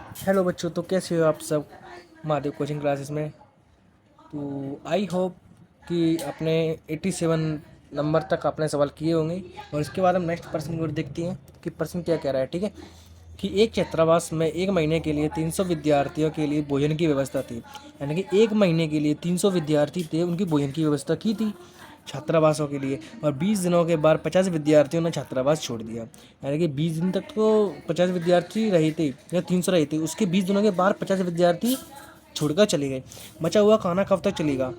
Hello बच्चों, तो कैसे हो आप सब महादेव कोचिंग क्लासेस में। तो आई होप कि आपने 87 नंबर तक आपने सवाल किए होंगे। और इसके बाद हम नेक्स्ट प्रश्न की ओर देखते हैं कि प्रश्न क्या कह रहा है। ठीक है, कि एक छात्रावास में एक महीने के लिए 300 विद्यार्थियों के लिए भोजन की व्यवस्था थी। यानी कि एक महीने के लिए 300 विद्यार्थी थे, उनकी भोजन की व्यवस्था की थी छात्रावासों के लिए। और 20 दिनों के बाद 50 विद्यार्थियों ने छात्रावास छोड़ दिया। यानी कि 20 दिन तक तो 50 विद्यार्थी रहे थे या 300 रहे थे, उसके 20 दिनों के बाद 50 विद्यार्थी छोड़कर चले गए। बचा हुआ खाना कब तक चलेगा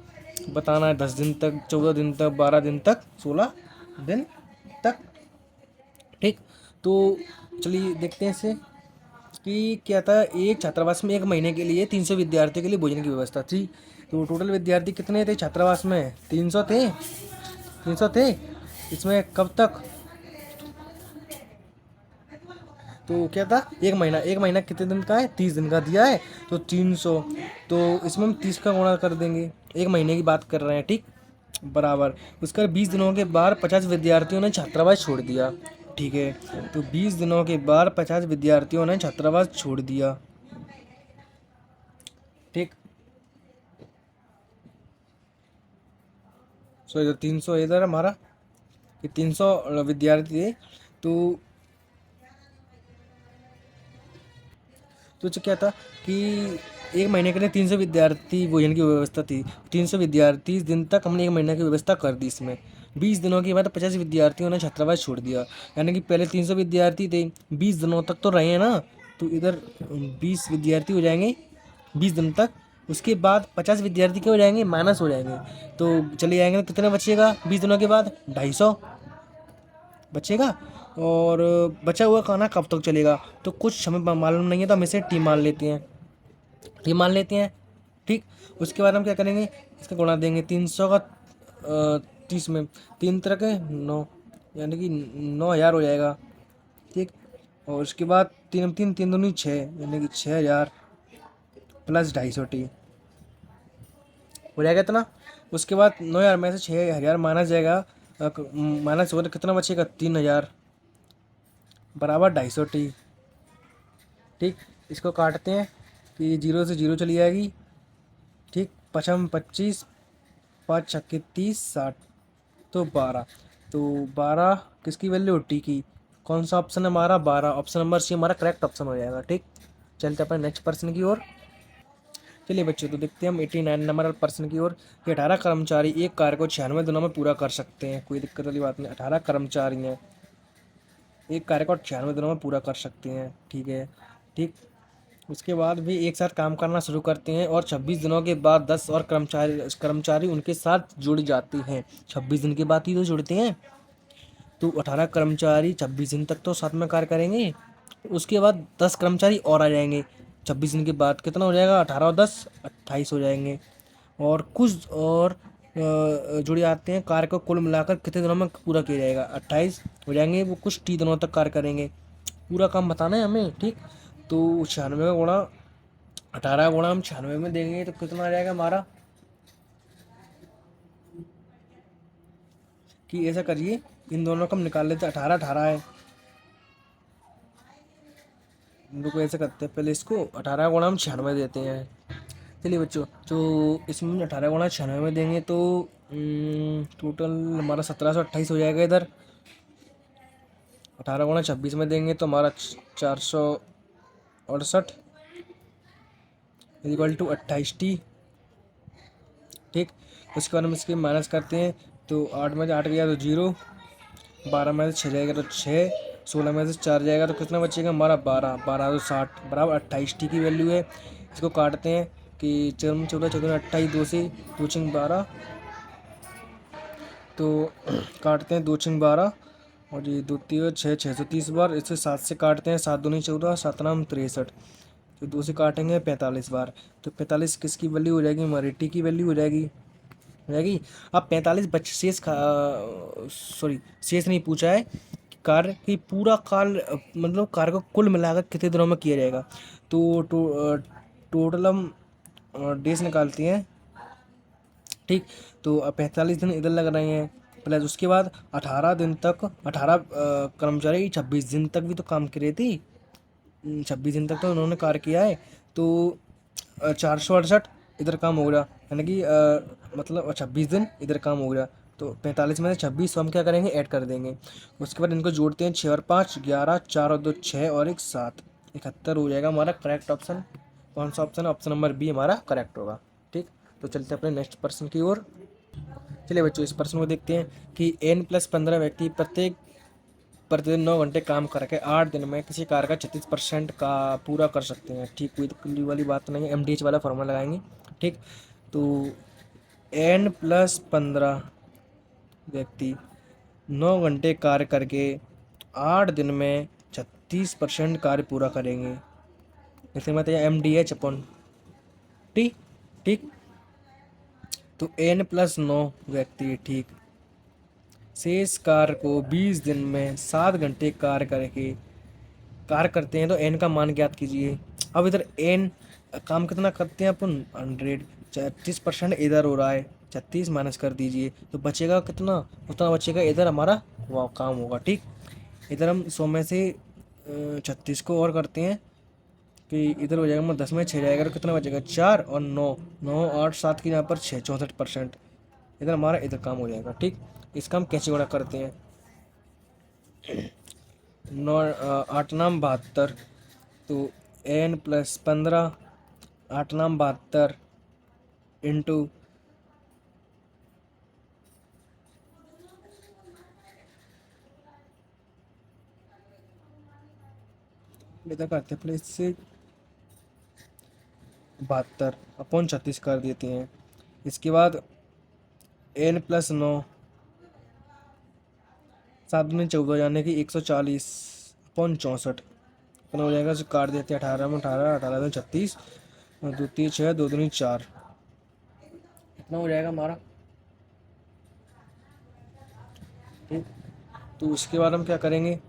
बताना है। 10 दिन तक, 14 दिन तक, 12 दिन तक, 16 दिन तक। ठीक, तो चलिए देखते हैं इसे कि क्या था। एक छात्रावास में एक महीने के लिए 300 विद्यार्थियों के लिए भोजन की व्यवस्था थी। तो टोटल विद्यार्थी कितने थे छात्रावास में? 300 थे। 300 थे। इसमें कब तक? तो क्या था, एक महीना। एक महीना कितने दिन का है? 30 दिन का दिया है। तो 300, तो इसमें हम 30 का गुणा कर देंगे। एक महीने की बात कर रहे हैं, ठीक, बराबर। उसका 20 दिनों के बाद 50 विद्यार्थियों ने छात्रावास छोड़ दिया। ठीक है, तो 20 दिनों के बाद 50 विद्यार्थियों ने छात्रावास छोड़ दिया। ठीक, सो इधर 300, इधर हमारा कि 300 विद्यार्थी थे। तो तो क्या था कि एक महीने के लिए 300 विद्यार्थी भोजन की व्यवस्था थी। 300 विद्यार्थी 30 दिन तक हमने एक महीने की व्यवस्था कर दी इसमें। 20 दिनों के बाद 50 विद्यार्थियों ने छात्रावास छोड़ दिया। यानी कि पहले 300 विद्यार्थी थे, 20 दिनों तक तो रहे हैं ना। तो इधर 20 विद्यार्थी हो जाएंगे 20 दिन तक। उसके बाद 50 विद्यार्थी क्या हो जाएंगे? माइनस हो जाएंगे। तो चले जाएंगे तो कितने बचेगा 20 दिनों के बाद? 250 बचेगा। और बचा हुआ खाना कब तक चलेगा? तो कुछ हमें मालूम नहीं है, तो हम इसे टी मान लेते हैं। टी मान लेते हैं, ठीक। उसके बाद हम क्या करेंगे, इसका गुणा देंगे 300 का 30 में। 3 तरह के 9, यानी कि 9,000 हो जाएगा, ठीक। और उसके बाद 3 3 3 दूनी 6, यानी कि 6,000 प्लस 250 टी हो जाएगा इतना। उसके बाद 9,000 में से 6,000 माइनस जाएगा, माइनस होगा तो कितना बचेगा? 3,000 बराबर 250 टी। ठीक, इसको काटते हैं कि 0 से 0 चली जाएगी, ठीक। पचम 25, 5 छक्के 30, 60, तो 12। तो 12 किसकी वैल्यू? टी की। कौन सा ऑप्शन है हमारा? 12। ऑप्शन नंबर सी हमारा करेक्ट ऑप्शन हो जाएगा, ठीक। चलते अपने नेक्स्ट पर्सन की ओर। चलिए बच्चों, तो देखते हैं हम 89 नंबर पर्सन की ओर कि 18 कर्मचारी एक कार्य को 96 दिनों में पूरा कर सकते हैं। कोई दिक्कत वाली बात नहीं, 18 कर्मचारी हैं, एक कार्य को 96 दिनों में पूरा कर सकते हैं, ठीक है, ठीक। उसके बाद भी एक साथ काम करना शुरू करते हैं और 26 दिनों के बाद 10 और कर्मचारी कर्मचारी उनके साथ जुड़ जाते हैं। 26 दिन के बाद ही तो जुड़ते हैं। तो 18 कर्मचारी 26 दिन तक तो साथ में कार्य करेंगे। उसके बाद 10 कर्मचारी और आ जाएंगे 26 दिन के बाद। कितना हो जाएगा? 18 और 10 28 हो जाएंगे। और कुछ और जुड़ जाते हैं। कार्य को कुल मिलाकर कितने दिनों में पूरा किया जाएगा? 28 हो जाएंगे। वो कुछ टी दिनों तक कार्य करेंगे। पूरा काम बताना है हमें, ठीक। तो 96 का गुणा 18 गुणा हम 96 में देंगे तो कितना आ जाएगा हमारा? कि ऐसा करिए, इन दोनों को हम निकाल लेते हैं। 18 18 है, इनको ऐसे करते हैं, पहले इसको 18 गुणा हम 96 देते हैं। चलिए बच्चों, तो इसमें 18 गुणा 96 में देंगे तो टोटल हमारा 1728 हो जाएगा इधर। 18 गुणा 26 में देंगे तो हमारा 468 इक्वल टू 28 टी, ठीक। उसके बाद हम इसके माइनस करते हैं तो 8 में से 8 गया तो 0, 12 में से 6 जाएगा तो 6, 16 में से 4 जाएगा तो कितना बचेगा हमारा? 12, 12 तो 60 बराबर 28 टी की वैल्यू है। इसको काटते हैं कि 4 14 14 28, 2 से 2 छिंग 12, तो काटते हैं 2 छिंग 12, और ये 2 तीन 6, 630 बार। इसे 7 से काटते हैं, 7 दूनी 14, 7 नाम 63, तो 2 से काटेंगे 45 बार। तो 45 किसकी वैल्यू हो जाएगी? हमारी टी की वैल्यू हो जाएगी। अब 45 बच शेष सॉरी, शेष नहीं पूछा है, कार्य की पूरा काल मतलब कार्य को कुल मिलाकर कितने दिनों में किया जाएगा। तो टोटल हम डेज निकालते हैं, ठीक। तो 45 दिन इधर लग रहे हैं, प्लस उसके बाद 18 दिन तक 18 कर्मचारी 26 दिन तक भी तो काम कर रही थी। 26 दिन तक तो उन्होंने कार्य किया है, तो 468 इधर काम हो गया, यानी कि मतलब 26 दिन इधर काम हो गया, तो 45 में से 26 हम क्या करेंगे, ऐड कर देंगे। उसके बाद इनको जोड़ते हैं, 6 और 5 11, 4 और 2 6 और 1 7, 71 हो जाएगा हमारा करेक्ट ऑप्शन। कौन सा ऑप्शन है? ऑप्शन नंबर बी हमारा करेक्ट होगा। ठीक, तो चलते हैं अपने नेक्स्ट प्रश्न की ओर। चलिए बच्चों, इस प्रश्न को देखते हैं कि n+15 व्यक्ति प्रत्येक प्रतिदिन 9 घंटे काम करके 8 दिन में किसी कार्य का 36% का पूरा कर सकते हैं। ठीक, कोई तकलीफ वाली बात नहीं है, MDH वाला फॉर्मूला लगाएंगे। ठीक, तो n+15 व्यक्ति 9 घंटे कार्य करके 8 दिन में 36% कार्य पूरा करेंगे। इसे मतलब MDH/T। ठीक, तो n+9 व्यक्ति, ठीक, शेष कार्य को 20 दिन में 7 घंटे कार्य करते हैं, तो n का मान ज्ञात कीजिए। अब इधर n काम कितना करते हैं अपन, 100, 36% इधर हो रहा है, 36 माइनस कर दीजिए तो बचेगा कितना, उतना बचेगा इधर हमारा वह काम होगा। ठीक, इधर हम 100 में से 36 को और करते हैं कि इधर हो जाएगा 10 में 6 जाएगा, तो कितना बचेगा, 4 और 9, 9 8 7 की यहाँ पर 6, 64% इधर हमारा इधर काम हो जाएगा। ठीक, इसका हम कैसे गुणा करते हैं, 9 8 नाम 72, तो n+15 8 नाम 72 इंटू इधर करते प्लीज से 72/36 कर देते हैं। इसके बाद n+9 7 में 14 यानी कि 140/64 कितना हो जाएगा, जो काट देते हैं 18 में 18, 18 में 36, 2 3 6, 2 दूनी 4, कितना हो जाएगा हमारा। ठीक, तो उसके बाद हम क्या करेंगे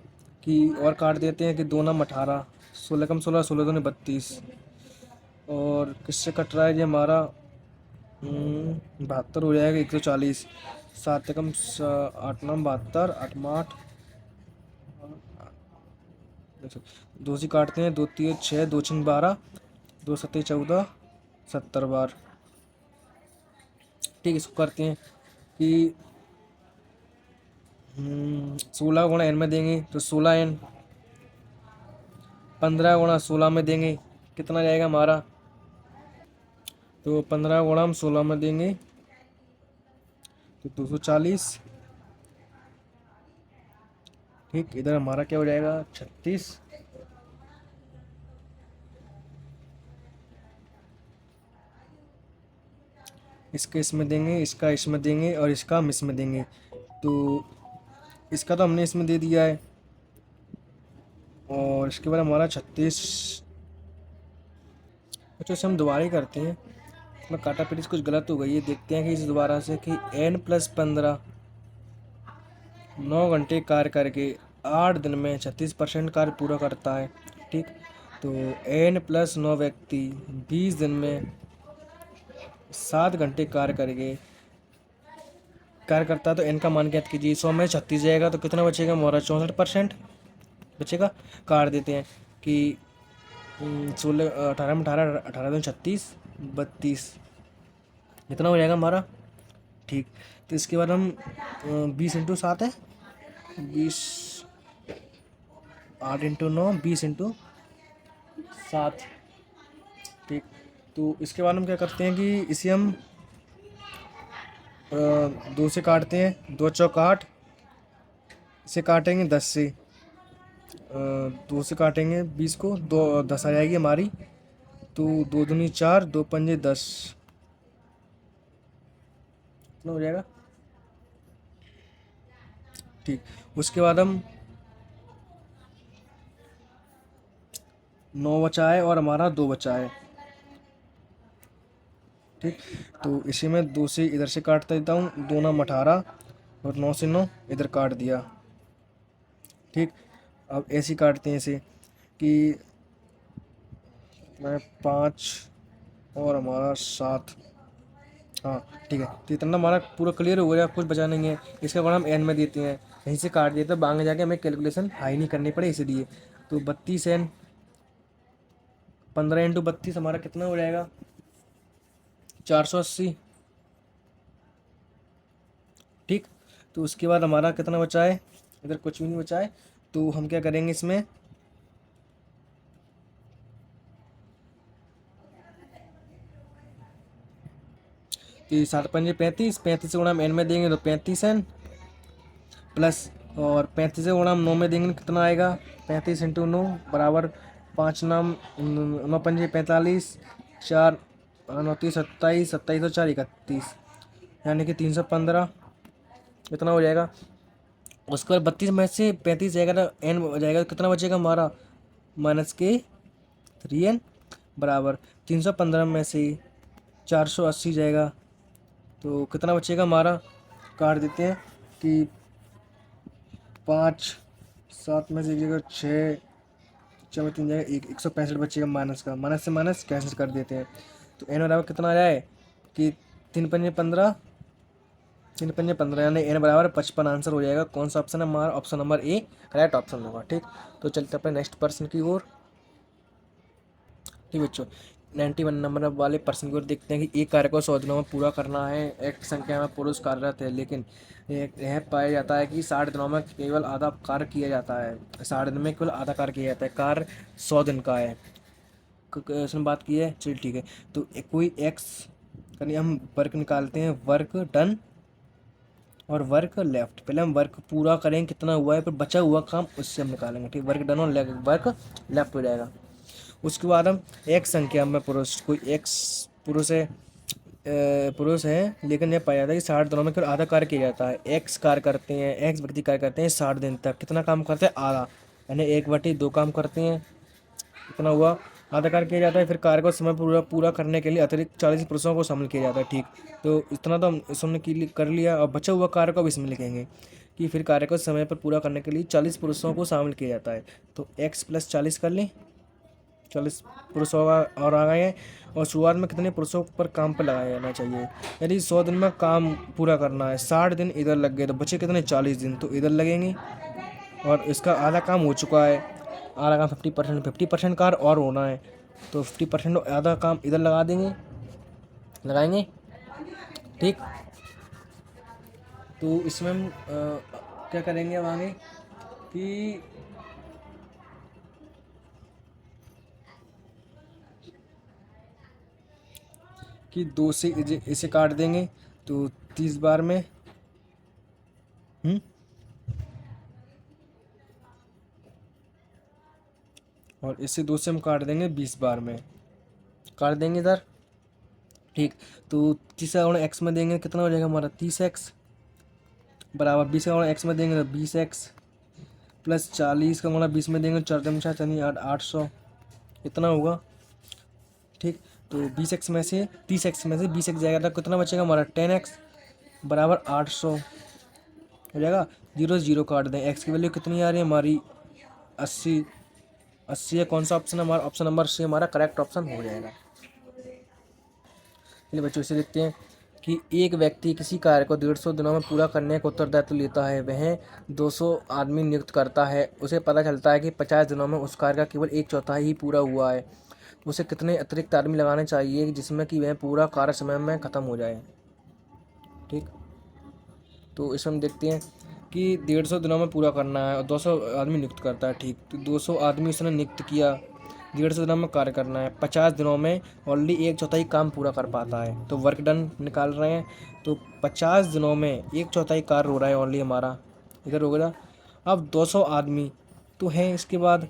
कि और काट देते हैं कि 2 नाम 18, 16 कम 16, 16 दूनी 32, और किससे कट रहा है ये हमारा, 72 हो जाएगा, 140, 7 कम 8 नाम 72, 8 में 8, 2 से काटते हैं, 2 3 6, 2 6 12, 2 7 14, 70 बार। ठीक, इसको करते हैं कि 16 गुणा n में देंगे तो 16n, 15 गुणा 16 में देंगे कितना जाएगा हमारा, तो 15 गुणा हम 16 में देंगे तो 240। ठीक, इधर हमारा क्या हो जाएगा, 36। इसका इसमें देंगे, इसका इसमें देंगे, और इसका हम इसमें देंगे, तो इसका तो हमने इसमें दे दिया है, और इसके बाद हमारा 36। अच्छा, इसे हम दोबारा ही करते हैं, मैं काटा पीट कुछ गलत हो गई है, देखते हैं कि इस दोबारा से कि n+15 9 घंटे कार्य करके 8 दिन में 36% कार्य पूरा करता है। ठीक, तो n+9 व्यक्ति 20 दिन में 7 घंटे कार्य करता है, तो n का मान ज्ञात कीजिए। 100 में 36 जाएगा तो कितना बचेगा हमारा, 64% बचेगा। काट देते हैं कि 16 18 में 18, 18 में 36, 32 इतना हो जाएगा हमारा। ठीक, तो इसके बाद हम 20x7 है, 20 8x9, 20x7। ठीक, तो इसके बाद हम क्या करते हैं कि इसे हम 2 से काटते हैं, 2 चौक 8, इसे काटेंगे 10 से, 2 से काटेंगे 20 को, 2 10 आ जाएगी हमारी, तो 2 दूनी 4, 2 पंजे 10, इतना हो जाएगा। ठीक, उसके बाद हम 9 बचा है और हमारा 2 बचा है। ठीक, तो इसी में 2 से इधर से काट देता हूँ, 2 नाम 18 और 9 से 9 इधर काट दिया। ठीक, अब ऐसे ही काटते हैं इसे कि मैं 5 और हमारा 7, हाँ ठीक है, तो इतना हमारा पूरा क्लियर हो गया, कुछ बचा नहीं है। इसका गुणा हम एन में देते हैं, यहीं से काट दिया तो आगे जाके हमें कैलकुलेशन हाई नहीं करनी पड़े इसलिए, तो 32n 15 × 32 हमारा कितना हो जाएगा, 480। ठीक, तो उसके बाद हमारा कितना बचा है, इधर कुछ भी नहीं बचा है, तो हम क्या करेंगे इसमें, कि 7×5 = 35, 35 से गुणा हम n में देंगे तो 35n, प्लस और 35 से गुणा हम 9 में देंगे तो कितना आएगा, 35 × 9 बराबर 5×9, 9×5 = 45, 4×9 = 27, 27 और 4 = 31, यानी कि 315 इतना हो जाएगा। उसके बाद 32 में से 35 जाएगा तो n हो जाएगा, तो कितना बचेगा हमारा, -3n बराबर 315 में से 480 जाएगा, तो कितना बचेगा हमारा, काट देते हैं कि 5, 7 में से जगह 6, 6 में 3 जाएगा 165 बचेगा, माइनस का माइनस से माइनस कैंसिल कर देते हैं, तो n बराबर कितना आ जाए कि 3×5 = 15, 3×5 = 15 यानी n बराबर 55 आंसर हो जाएगा। कौन सा ऑप्शन है हमारा, option number A correct option होगा। ठीक, तो चलते अपने नेक्स्ट पर्सन की ओर। ठीक बच्चों, 91 नंबर वाले पर्सन की ओर देखते हैं कि एक कार्य को 100 दिनों में पूरा करना है, एक संख्या में पुरुष कार्यरत है, लेकिन यह पाया जाता है कि 60 दिनों में केवल आधा कार्य किया जाता है, 60 दिन में केवल आधा कार्य किया जाता है, कार्य 100 दिन का है, इसमें बात की है। चलिए ठीक है, तो कोई एक्स यानी हम वर्क निकालते हैं, वर्क डन और वर्क लेफ्ट। पहले हम वर्क पूरा करेंगे कितना हुआ है, फिर बचा हुआ काम उससे हम निकालेंगे। ठीक, वर्क डन और वर्क लेफ्ट हो जाएगा। उसके बाद हम एक संख्या में पुरुष, कोई एक्स पुरुष है, पुरुष है, लेकिन यह पाया जाता है कि 60 दिनों में केवल आधा कार्य किया जाता है। एक्स कार्य करते हैं, एक्स व्यक्ति कार्य करते हैं 60 दिन तक, कितना काम करते हैं, आधा, यानी 1/2 काम करते हैं, कितना हुआ, आधा कार्य किया जाता है। फिर कार्य को समय पूरा करने के लिए अतिरिक्त 40 पुरुषों को शामिल किया जाता है। ठीक, तो इतना तो हम इसमें कर लिया, और बचा हुआ कार्य को भी इसमें लिखेंगे कि फिर कार्य को समय पर पूरा करने के लिए 40 पुरुषों को शामिल किया जाता है। तो x + 40 कर लें, 40 पुरुष होगा और आ गए हैं, और शुरुआत में कितने पुरुषों पर काम पर लगाया जाना चाहिए। यदि 100 दिन में काम पूरा करना है, 60 दिन इधर लग गए, तो बचे कितने, 40 दिन, तो इधर लगेंगे, और इसका आधा काम हो चुका है, आधा काम 50%, 50% कार्य और होना है, तो 50% आधा काम इधर लगा देंगे, लगाएंगे। ठीक, तो इसमें हम क्या करेंगे अब आगे कि 2 से इसे काट देंगे, तो 30 बार में, और इसे 2 से हम काट देंगे 20 बार में, काट देंगे इधर। ठीक, तो 30 का गुणा एक्स में देंगे कितना हो जाएगा हमारा, 30x बराबर 20 का गुणा एक्स में देंगे तो 20x, प्लस 40 का गुणा 20 में देंगे, 4×4 यानी 800, इतना होगा। ठीक, तो 20x में से 30x में से 20x जाएगा तो कितना बचेगा हमारा, 10x बराबर 800 हो जाएगा। 0 0 काट दें, x की वैल्यू कितनी आ रही है हमारी, 80, 80 है। कौन सा ऑप्शन है हमारा, ऑप्शन नंबर सी हमारा करेक्ट ऑप्शन हो जाएगा। चलिए बच्चों, इसे देखते हैं कि एक व्यक्ति किसी कार्य को 150 दिनों में पूरा करने का उत्तरदायित्व लेता है, वह 200 आदमी नियुक्त करता है, उसे पता चलता है कि 50 दिनों में उस कार्य का केवल 1/4 ही पूरा हुआ है, उसे कितने अतिरिक्त आदमी लगाने चाहिए जिसमें कि वह पूरा कार्य समय में ख़त्म हो जाए। ठीक, तो इसमें हम देखते हैं कि 150 दिनों में पूरा करना है और 200 आदमी नियुक्त करता है। ठीक, तो 200 आदमी उसने नियुक्त किया, 150 दिनों में कार्य करना है, 50 दिनों में ऑलरेडी 1/4 काम पूरा कर पाता है, तो वर्क डन निकाल रहे हैं, तो 50 दिनों में 1/4 कार्य हो रहा है ऑनली हमारा, इधर हो गया। अब 200 आदमी तो हैं, इसके बाद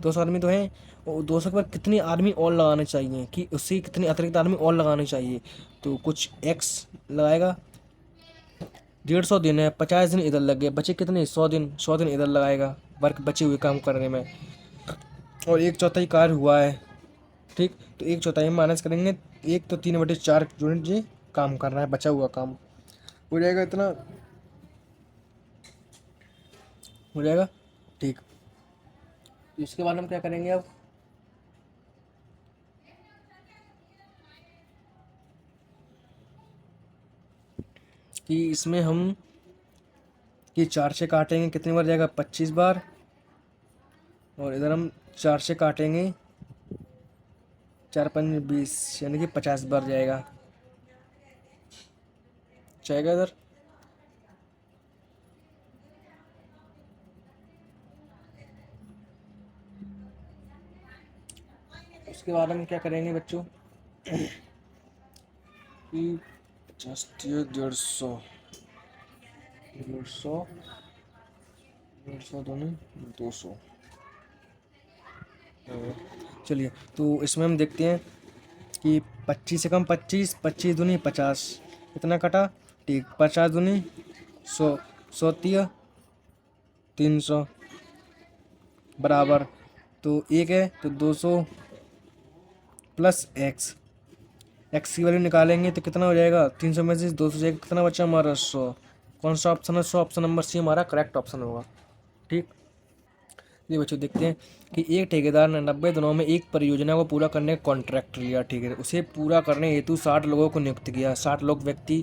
200 आदमी तो हैं, और 200 के बाद कितने आदमी और लगाने चाहिए, कि उससे कितने अतिरिक्त आदमी और लगाने चाहिए, तो कुछ एक्स लगाएगा। 150 दिन है, 50 दिन इधर लग गए, बचे कितने, 100 दिन, 100 दिन इधर लगाएगा वर्क बचे हुए काम करने में, और 1/4 कार्य हुआ है। ठीक, तो 1/4 माइनस करेंगे, 1 तो 3/4 यूनिट जी काम कर रहा है, बचा हुआ काम हो जाएगा, इतना हो जाएगा। ठीक, इसके बाद हम क्या करेंगे अब कि इसमें हम कि 4 से काटेंगे कितनी बार जाएगा, 25 बार, और इधर हम 4 से काटेंगे 4 5 20 यानी कि 50 बार जाएगा इधर। उसके बाद हम क्या करेंगे बच्चों कि 50 150 150 150 दोनों 200। चलिए तो इसमें हम देखते हैं कि 25 से कम 25, 25 दूनी 50, कितना कटा, ठीक, 50 दूनी 100, 100 तिया 300 बराबर, तो एक है तो 200 प्लस एक्स, एक्स की वैल्यू निकालेंगे तो कितना हो जाएगा, 300 में से 200 जाएगा, कितना बचा हमारा 100। कौन सा ऑप्शन है, 100 ऑप्शन नंबर सी हमारा करेक्ट ऑप्शन होगा। ठीक, ये बच्चों देखते हैं कि एक ठेकेदार ने 90 दिनों में एक परियोजना को पूरा करने का कॉन्ट्रैक्ट लिया। ठीक है, उसे पूरा करने हेतु 60 लोगों को नियुक्त किया। 60 लोग व्यक्ति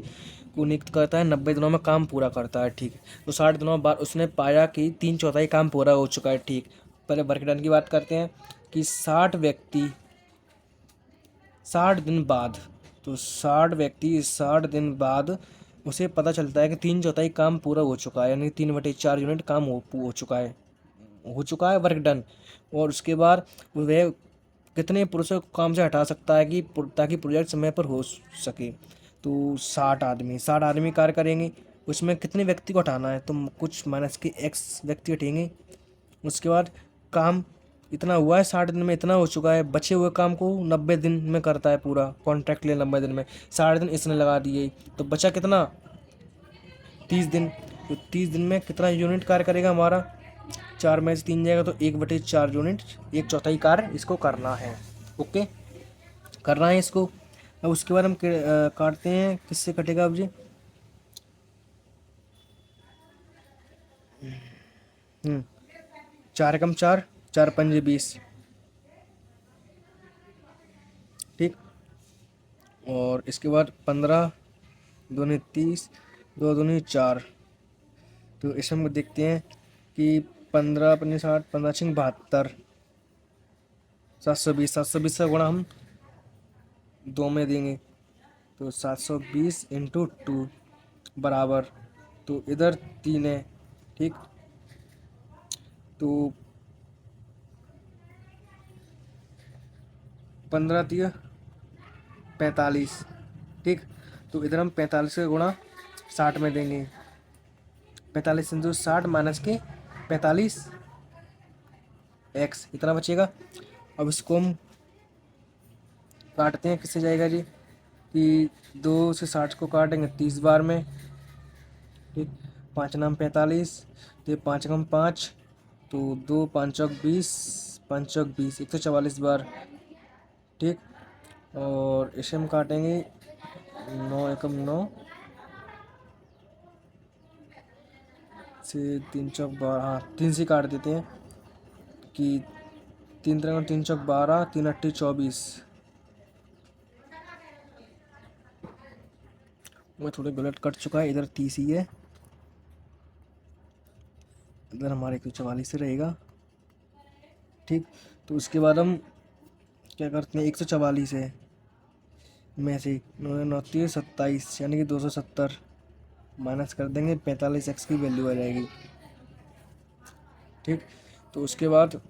को नियुक्त करता है, 90 दिनों में काम पूरा करता है। ठीक, तो 60 दिनों बाद उसने पाया कि 3/4 काम पूरा हो चुका है। ठीक, पहले वर्क डन की बात करते हैं कि 60 व्यक्ति 60 दिन बाद, तो 60 व्यक्ति 60 दिन बाद उसे पता चलता है कि 3/4 काम पूरा हो चुका है, यानी 3/4 यूनिट काम हो चुका है वर्क डन। और उसके बाद वह कितने पुरुषों को काम से हटा सकता है कि ताकि प्रोजेक्ट समय पर हो सके। तो 60 आदमी कार्य करेंगे। उसमें कितने व्यक्ति को हटाना है, तो कुछ माइनस के एक्स व्यक्ति हटेंगे। उसके बाद काम इतना हुआ है, 60 दिन में इतना हो चुका है, बचे हुए काम को 90 दिन में करता है पूरा, कॉन्ट्रैक्ट ले 90 दिन में, 60 दिन इसने लगा दिए, तो बचा कितना 30 दिन। तो 30 दिन में कितना यूनिट कार्य करेगा हमारा, 4 में से 3 जाएगा तो 1/4 यूनिट, 1/4 कार्य इसको करना है। ओके, करना है इसको। अब उसके बाद हम काटते हैं, किससे कटेगा अब जी, 4 एकम 4, 4 पंजे 20। ठीक, और इसके बाद 15 दूनी 30, 2 दूनी 4। तो इसमें हम देखते हैं कि 15 पंजे 60, 15 छिंग 72, 720, 720 का गुणा हम 2 में देंगे, तो 720 इंटू 2 बराबर, तो इधर 3 है। ठीक, तो 15 3 45। ठीक, तो इधर हम 45 का गुणा 60 में देंगे, 45 इंटू 60 माइनस के 45 एक्स, इतना बचेगा। अब इसको हम काटते हैं, किससे जाएगा जी, कि 2 से 60 को काटेंगे 30 बार में। ठीक, 5 नाम 45, तो 5 कम 5, तो 2 5 चौक 20, 5 चौक 20, 144 बार। ठीक, और इसे हम काटेंगे 9 एकम 9 से 3 चौक 12, हाँ 3 से काट देते हैं कि 3 3 3 चौक 12, 3 8 24। वो थोड़े गलत कट चुका है, इधर 30 ही है, इधर हमारे 144 से रहेगा। ठीक, तो उसके बाद हम क्या करते हैं, 144 है में से 9 27 यानी कि 270 माइनस कर देंगे, 45 एक्स की वैल्यू आ जाएगी। ठीक, तो उसके बाद